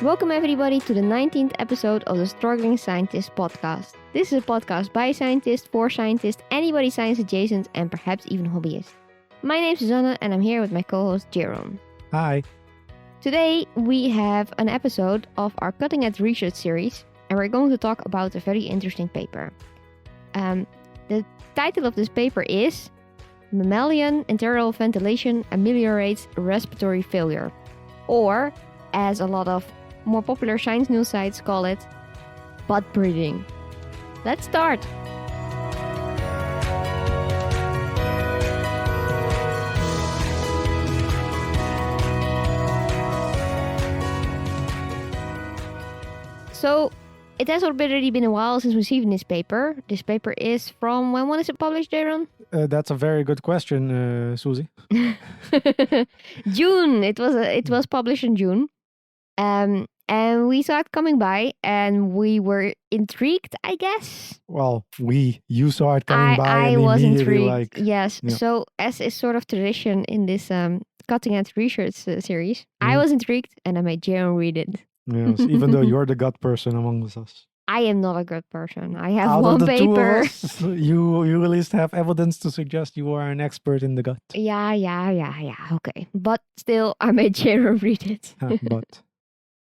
Welcome everybody to the 19th episode of the Struggling Scientist podcast. This is a podcast by scientists, for scientists, anybody science adjacent, and perhaps even hobbyists. My name is Susanne and I'm here with my co-host Jeroen. Hi. Today we have an episode of our Cutting Edge Research series and we're going to talk about a very interesting paper. The title of this paper is Mammalian enteral ventilation ameliorates respiratory failure, or as a lot of more popular science news sites call it, butt breathing. Let's start! So, it has already been a while since we've seen this paper. This paper is from, when was it published, Jaron? That's a very good question, Susie. June. It was published in June. And we saw it coming by and we were intrigued, I guess. Well, you saw it coming by I and was immediately intrigued. Yes. Yeah. So as is sort of tradition in this Cutting Edge Research series, I was intrigued and I made Jaron read it. Yes, even though you're the gut person amongst us. I am not a good person. I have Out one of the paper. Two of us, you at least have evidence to suggest you are an expert in the gut. Yeah. Okay. But still, I made Jaron read it. But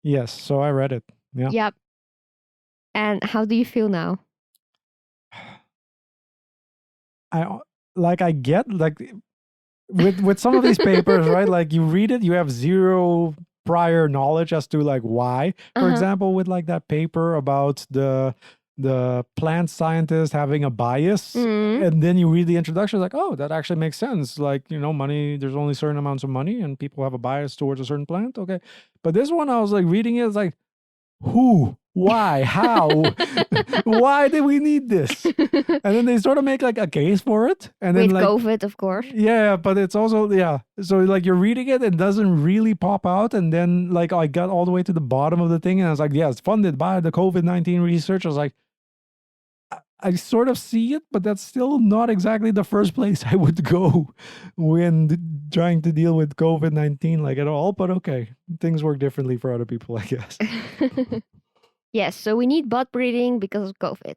yes, so I read it. Yeah. Yep. And how do you feel now? I get with some of these papers, right? Like you read it, you have zero prior knowledge as to like why. For example, with like that paper about the plant scientist having a bias, and then you read the introduction, like, oh, that actually makes sense. Like, money, there's only certain amounts of money and people have a bias towards a certain plant. Okay. But this one, I was like reading it, it's like, who, why, how, why did we need this? And then they sort of make like a case for it. And then With like COVID, of course. yeah, but it's also, so like you're reading it, it doesn't really pop out. And then like I got all the way to the bottom of the thing and I was like, yeah, it's funded by the COVID-19 research. I was like, I sort of see it, but that's still not exactly the first place I would go when trying to deal with COVID-19 like at all. But okay, things work differently for other people, I guess. Yes, so we need butt breathing because of COVID.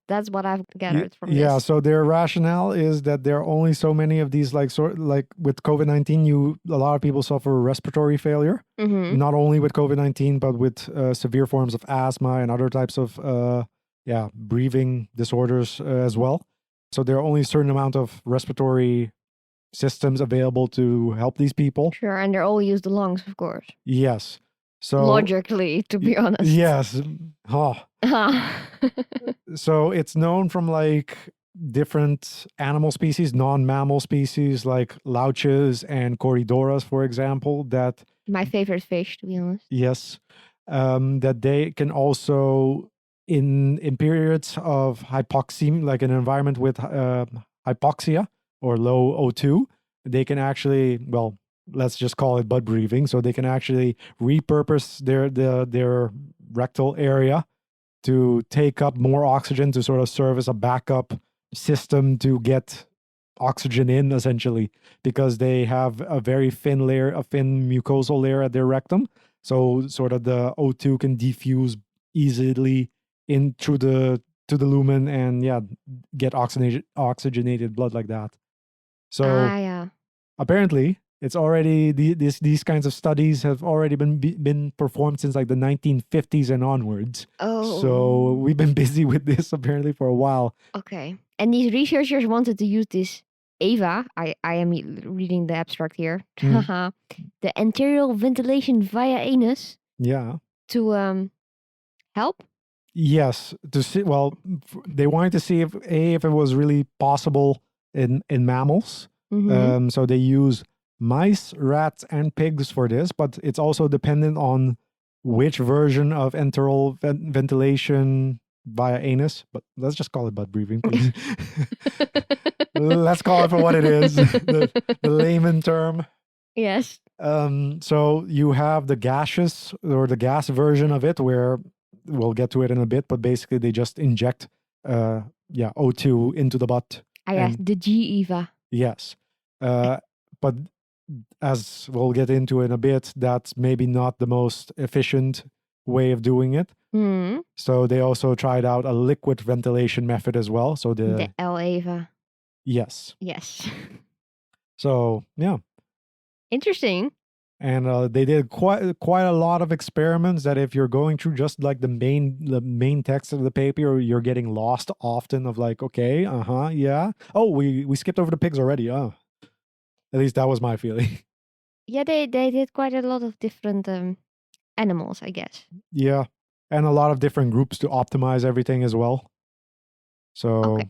That's what I've gathered from this. Yeah, so their rationale is that there are only so many of these like with COVID-19, a lot of people suffer respiratory failure. Not only with COVID-19, but with severe forms of asthma and other types of breathing disorders as well. So there are only a certain amount of respiratory systems available to help these people. Sure, and they're all use the lungs, of course. Yes. So logically, to be honest. Yes. So it's known from like different animal species, non-mammal species like louches and corridoras, for example, that my favorite fish, to be honest. Yes. That they can also in periods of hypoxemia, like an environment with hypoxia or low O2, they can actually, well, let's just call it butt breathing. So they can actually repurpose their rectal area to take up more oxygen to sort of serve as a backup system to get oxygen in, essentially, because they have a very thin layer, a thin mucosal layer at their rectum. So sort of the O2 can diffuse easily in through to the lumen and get oxygenated blood like that. So apparently it's already these kinds of studies have already been performed since like the 1950s and onwards. Oh. So we've been busy with this apparently for a while. Okay. And these researchers wanted to use this EVA, I am reading the abstract here, the enteral ventilation via anus. Yeah. To help? Yes. To see, well, they wanted to see if it was really possible in mammals. So they use mice, rats, and pigs for this, but it's also dependent on which version of enteral ventilation via anus. But let's just call it butt breathing, please. Let's call it for what it is, the layman term. Yes. So you have the gaseous or the gas version of it, where we'll get to it in a bit, but basically they just inject O2 into the butt. Yes, the G-EVA. Yes. But as we'll get into in a bit, that's maybe not the most efficient way of doing it. Hmm. So they also tried out a liquid ventilation method as well. So The L-Ava. Yes. Yes. So yeah. Interesting. And they did quite a lot of experiments that if you're going through just like the main text of the paper, you're getting lost often of like, okay, yeah. Oh, we skipped over the pigs already. Oh, at least that was my feeling. Yeah, they did quite a lot of different animals, I guess. Yeah, and a lot of different groups to optimize everything as well. So Okay.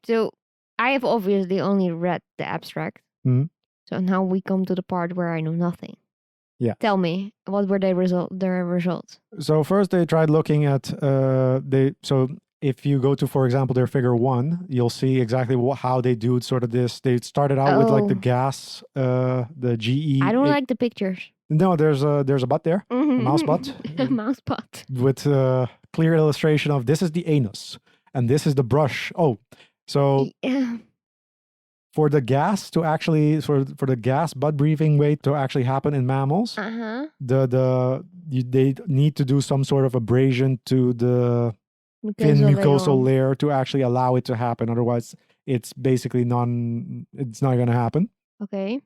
So I have obviously only read the abstract. Mhm. So now we come to the part where I know nothing. Yeah. Tell me, what were their results? So first they tried looking at so if you go to, for example, their figure 1, you'll see exactly how they do sort of this. They started out with like the gas, the GE. I don't like the pictures. No, there's a butt there, a mouse butt, A mouse butt with clear illustration of this is the anus and this is the brush. Oh, so yeah. for the gas to actually for the gas butt breathing way to actually happen in mammals, they need to do some sort of abrasion to the fin mucosal layer to actually allow it to happen. Otherwise, it's basically it's not going to happen. Okay.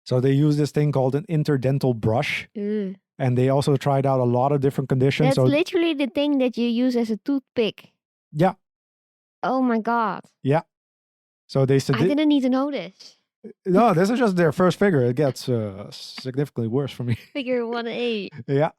So they use this thing called an interdental brush. Ew. And they also tried out a lot of different conditions. That's literally the thing that you use as a toothpick. Yeah. Oh my God. Yeah. So they said I didn't need to know this. No, this is just their first figure. It gets significantly worse for me. Figure 1A. Yeah.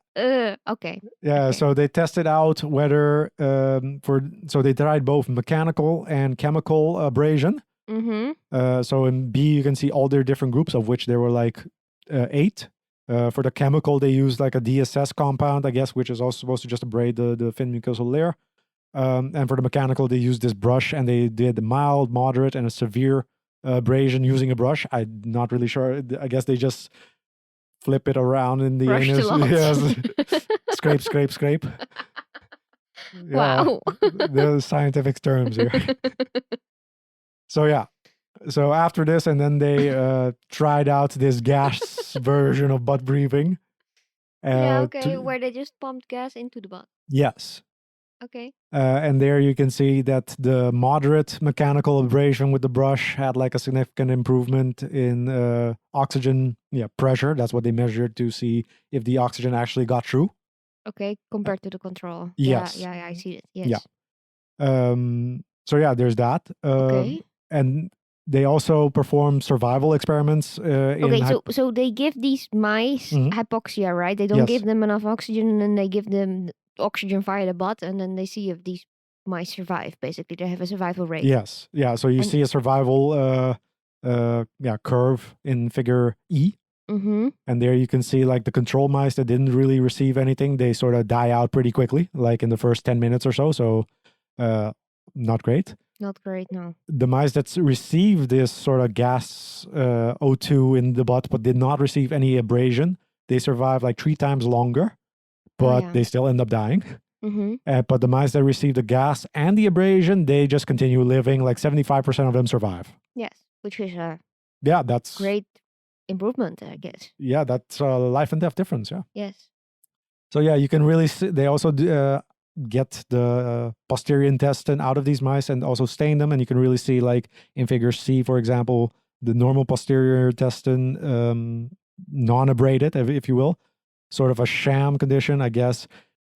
Okay. Yeah. Okay. So they tested out whether so they tried both mechanical and chemical abrasion. Mm-hmm. So in B you can see all their different groups, of which there were like 8. For the chemical, they used like a DSS compound, I guess, which is also supposed to just abrade the fin mucosal layer. And for the mechanical, they used this brush, and they did a mild, moderate, and a severe abrasion using a brush. I'm not really sure. I guess they just flip it around in the anus. Yes. Scrape, scrape, scrape. Yeah, wow. the scientific terms here. So yeah. So after this, and then they tried out this gas version of butt breathing. Yeah, okay, where they just pumped gas into the butt. Yes. Okay. And there you can see that the moderate mechanical abrasion with the brush had like a significant improvement in oxygen pressure. That's what they measured to see if the oxygen actually got through. Okay, compared to the control. Yes. Yeah, I see it. Yes. Yeah. So yeah, there's that. Okay. And they also perform survival experiments. So they give these mice hypoxia, right? They don't give them enough oxygen, and then they give them oxygen via the butt, and then they see if these mice survive. Basically, they have a survival rate. Yes. Yeah. So you see a survival curve in figure E. Mm-hmm. And there you can see like the control mice that didn't really receive anything, they sort of die out pretty quickly, like in the first 10 minutes or so. So not great. Not great, no. The mice that received this sort of gas O2 in the butt but did not receive any abrasion, they survive like 3 times longer, but they still end up dying. Mm-hmm. But the mice that received the gas and the abrasion, they just continue living. Like 75% of them survive. Yes, which is that's great improvement, I guess. Yeah, that's a life and death difference. Yeah. Yes. So yeah, you can really see, they also get the posterior intestine out of these mice and also stain them, and you can really see like in figure C, for example, the normal posterior intestine non-abraded, if you will, sort of a sham condition, I guess.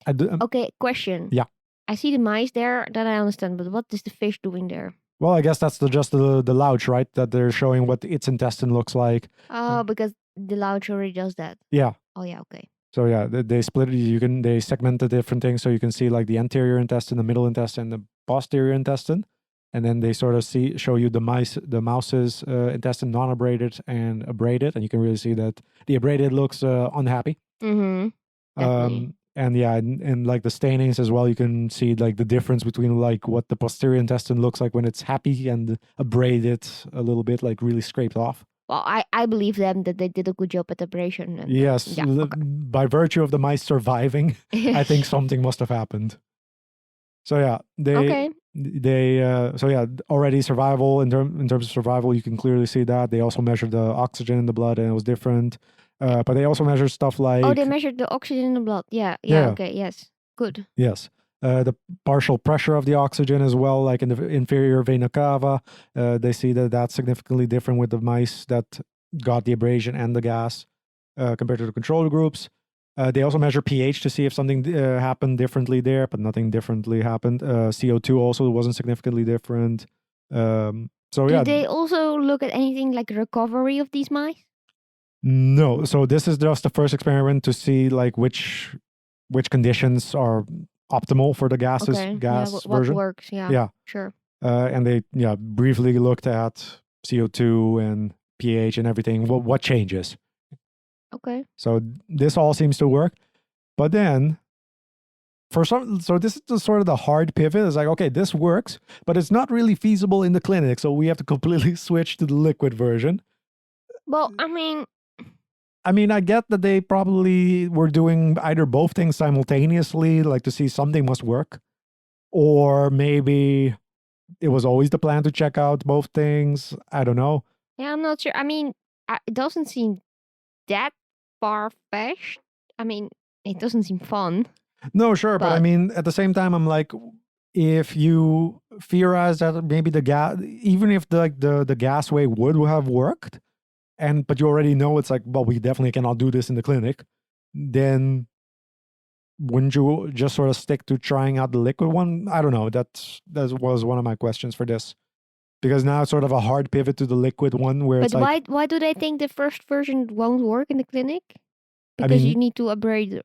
Okay, question. Yeah. I see the mice there, that I understand, but what is the fish doing there? Well, I guess that's just the louch, right? That they're showing what its intestine looks like. Oh, because the louch already does that. Yeah. Oh, yeah, okay. So yeah, they split it. They segment the different things, so you can see like the anterior intestine, the middle intestine, the posterior intestine, and then they sort of show you the mouse's intestine non-abraded and abraded, and you can really see that the abraded looks unhappy. Mm-hmm. And yeah, and like the stainings as well, you can see like the difference between like what the posterior intestine looks like when it's happy and abraded a little bit, like really scraped off. Well, I believe them that they did a good job at the abrasion. Yes, by virtue of the mice surviving, I think something must have happened. So yeah, already survival in terms of survival, you can clearly see that. They also measured the oxygen in the blood, and it was different. But they also measure stuff like... Oh, they measured the oxygen in the blood. Yeah. Yeah. Okay. Yes. Good. Yes. The partial pressure of the oxygen as well, like in the inferior vena cava. They see that that's significantly different with the mice that got the abrasion and the gas compared to the control groups. They also measure pH to see if something happened differently there, but nothing differently happened. CO2 also wasn't significantly different. Do they also look at anything like recovery of these mice? No. So this is just the first experiment to see like which conditions are optimal for the gas Okay. version. What works? Yeah. Yeah. Sure. And they briefly looked at CO2 and pH and everything. What changes? Okay. So this all seems to work, but then so this is sort of the hard pivot. It's like, okay, this works, but it's not really feasible in the clinic, so we have to completely switch to the liquid version. Well, I mean, I get that they probably were doing either both things simultaneously, like to see something must work, or maybe it was always the plan to check out both things. I don't know. Yeah, I'm not sure. I mean, it doesn't seem that far-fetched. I mean, it doesn't seem fun. No, sure, but I mean, at the same time, I'm like, if you theorize that maybe the gas, even if the gas way would have worked, but you already know it's like, well, we definitely cannot do this in the clinic, then wouldn't you just sort of stick to trying out the liquid one? I don't know. That was one of my questions for this. Because now it's sort of a hard pivot to the liquid one where it's like... But why do they think the first version won't work in the clinic? Because you need to abrade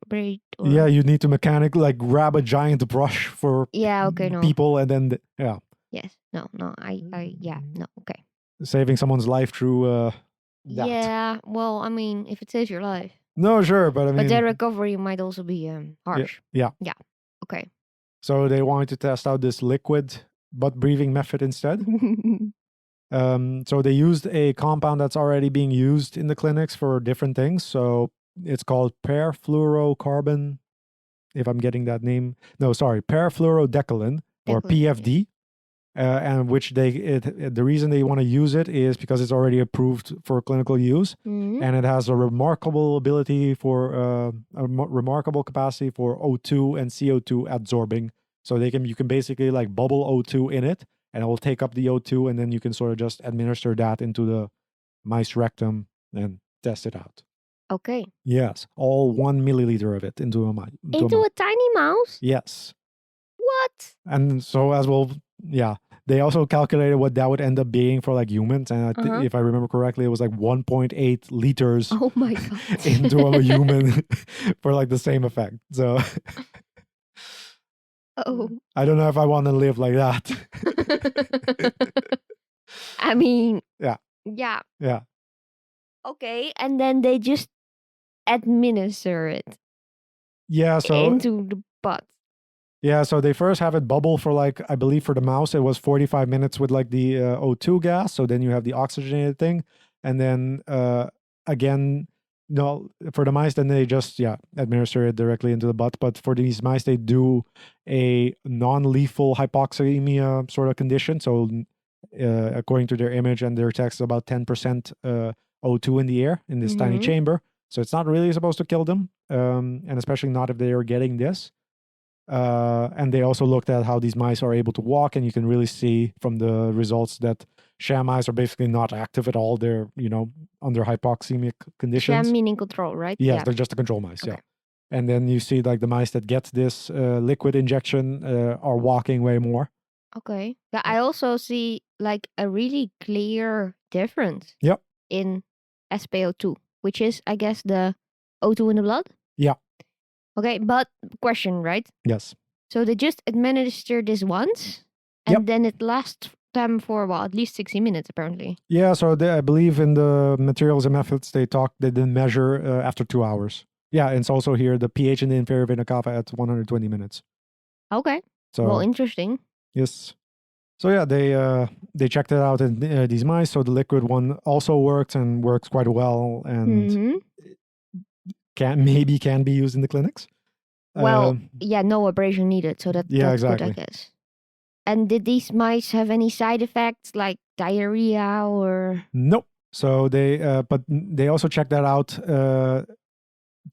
or... Yeah, you need to mechanically grab a giant brush for people and then... Yes. No, okay. Saving someone's life through that. Yeah, well, I mean, if it saves your life. No, sure, but I mean... But their recovery might also be harsh. Yeah. Okay. So they wanted to test out this liquid butt breathing method instead. So they used a compound that's already being used in the clinics for different things. So it's called perfluorocarbon, if I'm getting that name. No, sorry, perfluorodecalin, or PFD. And which the reason they want to use it is because it's already approved for clinical use, and it has a remarkable ability for remarkable capacity for O2 and CO2 absorbing. So you can basically bubble O2 in it, and it will take up the O2, and then you can sort of just administer that into the mice rectum and test it out. Okay. Yes, all 1 milliliter of it into a mouse. Into a tiny mouse? Yes. What? And so as well, they also calculated what that would end up being for humans, and if I remember correctly, it was 1.8 liters. Oh my god! Into a human for the same effect. So. Oh. I don't know if I want to live like that. I mean. Yeah. Yeah. Yeah. Okay, and then they just administer it. Yeah. So into the butt. Yeah, so they first have it bubble for I believe for the mouse, it was 45 minutes with the O2 gas. So then you have the oxygenated thing. And then again, no, for the mice, then they just, administer it directly into the butt. But for these mice, they do a non-lethal hypoxemia sort of condition. So according to their image and their text, about 10% O2 in the air in this tiny chamber. So it's not really supposed to kill them. And especially not if they are getting this. And they also looked at how these mice are able to walk, and you can really see from the results that sham mice are basically not active at all. They're, under hypoxemic conditions. Sham meaning control, right? Yes, they're just the control mice, yeah. And then you see the mice that get this liquid injection are walking way more. Okay. Yeah, I also see a really clear difference in SpO2, which is, I guess, the O2 in the blood? Yeah. Okay, but question, right? Yes. So they just administer this once, and then it lasts them for at least 60 minutes, apparently. Yeah, so I believe in the materials and methods they didn't measure after 2 hours. Yeah, and it's also here the pH in the inferior vena cava at 120 minutes. Okay. So, well, interesting. Yes. So yeah, they checked it out in these mice. So the liquid one also works and works quite well, and can be used in the clinics. Well, no abrasion needed, so that's exactly. good, I guess. And did these mice have any side effects like diarrhea or? Nope. So but they also checked that out.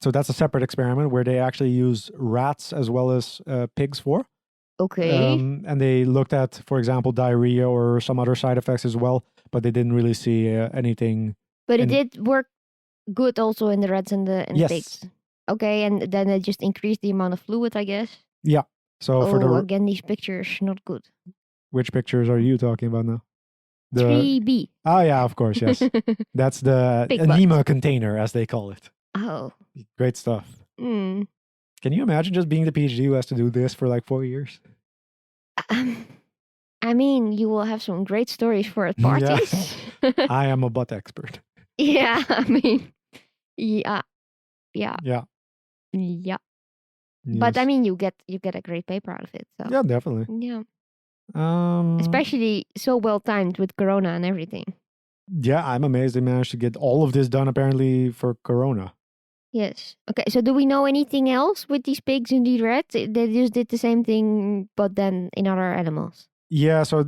So that's a separate experiment where they actually use rats as well as pigs for. Okay. And they looked at, for example, diarrhea or some other side effects as well, but they didn't really see anything. But it And did work good also in the rats and the yes, pigs. Okay, and then it just increased the amount of fluid, I guess. yeah. So for Oh, the again, these pictures not good. which pictures are you talking about now? The 3B. oh yeah, of course, yes. That's the Big anema butt. container, as they call it. Oh. Great stuff. Mm. Can you imagine just being the PhD who has to do this for like 4 years? I mean, you will have some great stories for at Yeah. parties. I am a butt expert. Yeah, I mean, yeah. Yeah. Yeah. But I Yes. mean, you get a great paper out of it. So Yeah, definitely. yeah, Especially especially so well timed with Corona and everything. yeah, I'm amazed they managed to get all of this done apparently for Corona. Yes. Okay. So do we know anything else with these pigs and these rats? They just did the same thing, but then in other animals. Yeah, so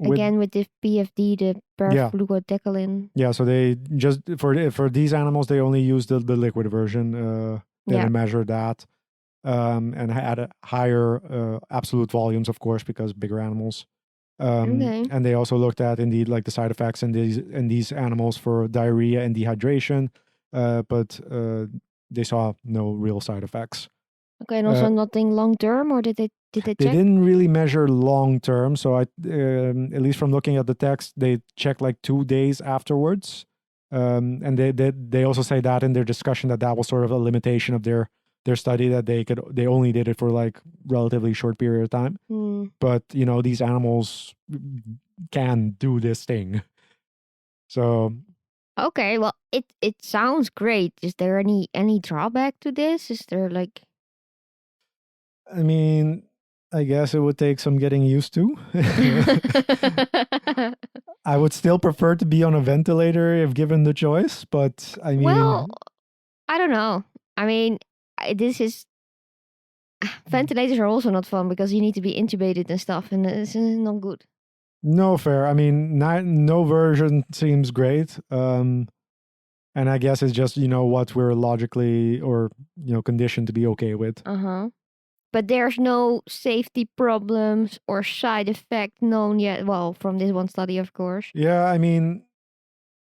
Again with the PFD, the perfluorodecolin. Yeah, so they just for these animals they only used the liquid version. They Yeah. measured that and had a higher absolute volumes, of course, because bigger animals. Okay. And they also looked at indeed like the side effects in these animals for diarrhea and dehydration, but they saw no real side effects. Okay, and also nothing long term, or did they check? They didn't really measure long term, so I at least from looking at the text, they checked like 2 days afterwards, and they also say that in their discussion that was sort of a limitation of their study, that they only did it for like relatively short period of time. But you know, these animals can do this thing, so Okay, well, it sounds great. Is there any drawback to this? Is there like? I mean, I guess it would take some getting used to. I would still prefer to be on a ventilator if given the choice, but I mean, Well, I don't know. I mean, this is ventilators are also not fun because you need to be intubated and stuff, and it's not good. No, fair. I mean, no version seems great. And I guess it's just, you know, what we're logically or, you know, conditioned to be okay with. But there's no safety problems or side effect known yet. Well, from this one study, of course. Yeah, I mean,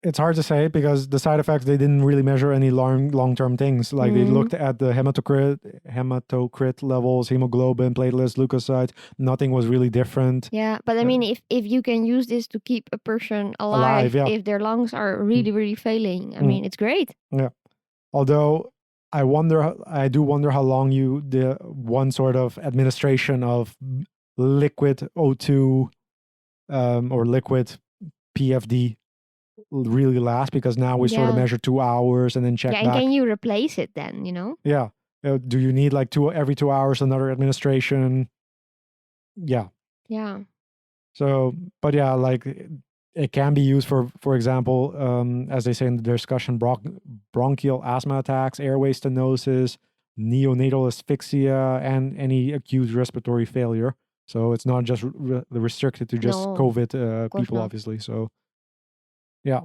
it's hard to say because the side effects, they didn't really measure any long-term things. Like they looked at the hematocrit levels, hemoglobin, platelets, leukocytes. Nothing was really different. Yeah, but I mean, if you can use this to keep a person alive, yeah. if their lungs are really failing, I mean, it's great. Yeah. Although I do wonder how long the one sort of administration of liquid O2 or liquid PFD really lasts, because now we sort of measure 2 hours and then check and back. can you replace it then, you know? Yeah. Do you need like every 2 hours another administration? Yeah. Yeah. So, but yeah, like it can be used for example, as they say in the discussion, bronchial asthma attacks, airway stenosis, neonatal asphyxia, and any acute respiratory failure. So it's not just restricted to just COVID people, obviously. So, yeah.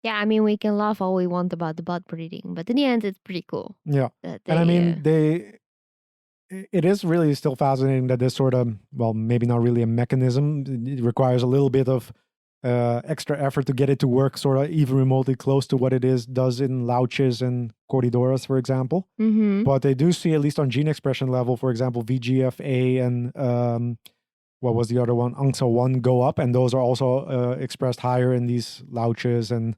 Yeah, I mean, we can laugh all we want about the butt breathing, but in the end, it's pretty cool. Yeah. And I mean, it is really still fascinating that this sort of, well, maybe not really a mechanism. It requires a little bit of extra effort to get it to work sort of even remotely close to what it does in louches and cortidoras, for example. But they do see, at least on gene expression level, for example, VGF-A and what was the other one? ANGSA1 go up, and those are also expressed higher in these louches and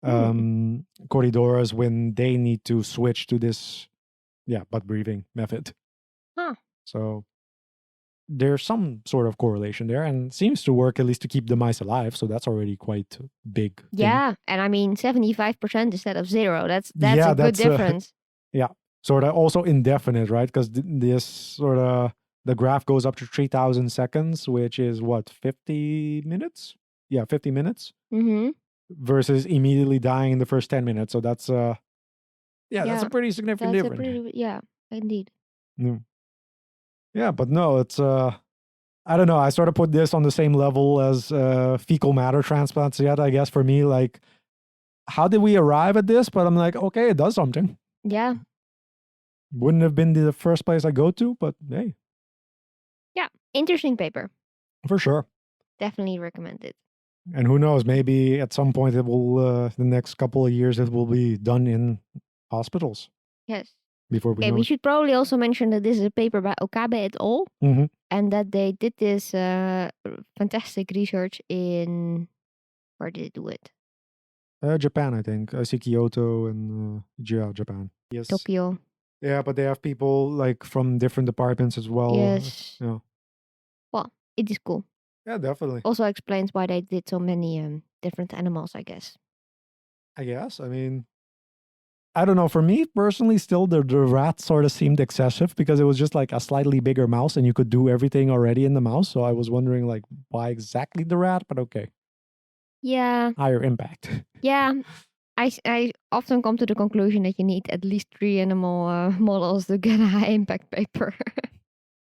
cortidoras when they need to switch to this, butt breathing method. So there's some sort of correlation there, and seems to work at least to keep the mice alive. So that's already quite big. Yeah, and I mean 75% instead of 0. That's a good difference. Yeah, sort of also indefinite, right? Because this sort of the graph goes up to 3,000 seconds, which is what, 50 minutes? Yeah, 50 minutes. Versus immediately dying in the first 10 minutes. So that's that's a pretty significant difference. Yeah, indeed. Yeah, but no, it's I don't know. I sort of put this on the same level as fecal matter transplants yet, I guess, for me. Like, how did we arrive at this? But I'm like, okay, it does something. Yeah. Wouldn't have been the first place I go to, but hey. Yeah. Interesting paper. For sure. Definitely recommend it. And who knows, maybe at some point it will, the next couple of years, it will be done in hospitals. Yes. Before we Okay, know we it. should probably also mention that this is a paper by Okabe et al. Mm-hmm. And that they did this fantastic research in, where did they do it? Japan, I think. I see Kyoto and Japan. Yes. Tokyo. Yeah, but they have people like from different departments as well. Yes. Yeah. Well, it is cool. Yeah, definitely. Also explains why they did so many different animals, I guess. I guess. I mean, I don't know. For me personally, still the rat sort of seemed excessive because it was just like a slightly bigger mouse and you could do everything already in the mouse. So I was wondering like why exactly the rat, but okay. Yeah. Higher impact. Yeah. I often come to the conclusion that you need at least 3 animal models to get a high impact paper.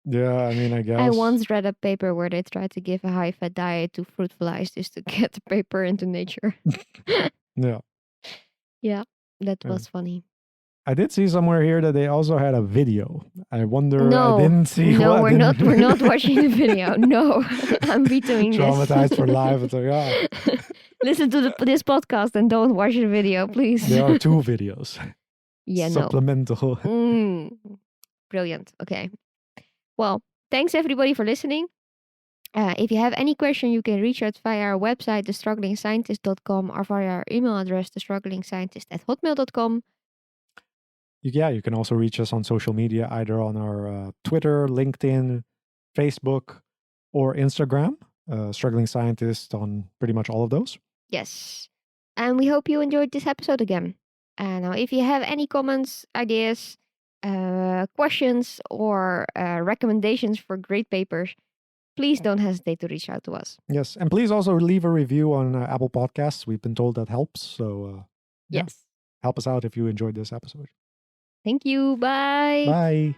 Yeah, I mean, I guess. I once read a paper where they tried to give a high fat diet to fruit flies just to get the paper into nature. Yeah. Yeah, that was funny. I did see somewhere here that they also had a video. I wonder. No, I didn't see. no, we're not. We're not watching the video. No, I'm vetoing this. Traumatized for life. It's like, Listen to this podcast and don't watch the video, please. There are 2 videos. Yeah, Supplemental. No. Brilliant. Okay. Well, thanks everybody for listening. If you have any question, you can reach out via our website, thestrugglingscientist.com, or via our email address, thestrugglingscientist@hotmail.com. Yeah, you can also reach us on social media, either on our Twitter, LinkedIn, Facebook, or Instagram. Struggling Scientist on pretty much all of those. Yes. And we hope you enjoyed this episode again. Now, if you have any comments, ideas, questions, or recommendations for great papers, please don't hesitate to reach out to us. Yes. And please also leave a review on Apple Podcasts. We've been told that helps. So, yes. Help us out if you enjoyed this episode. Thank you. Bye. Bye.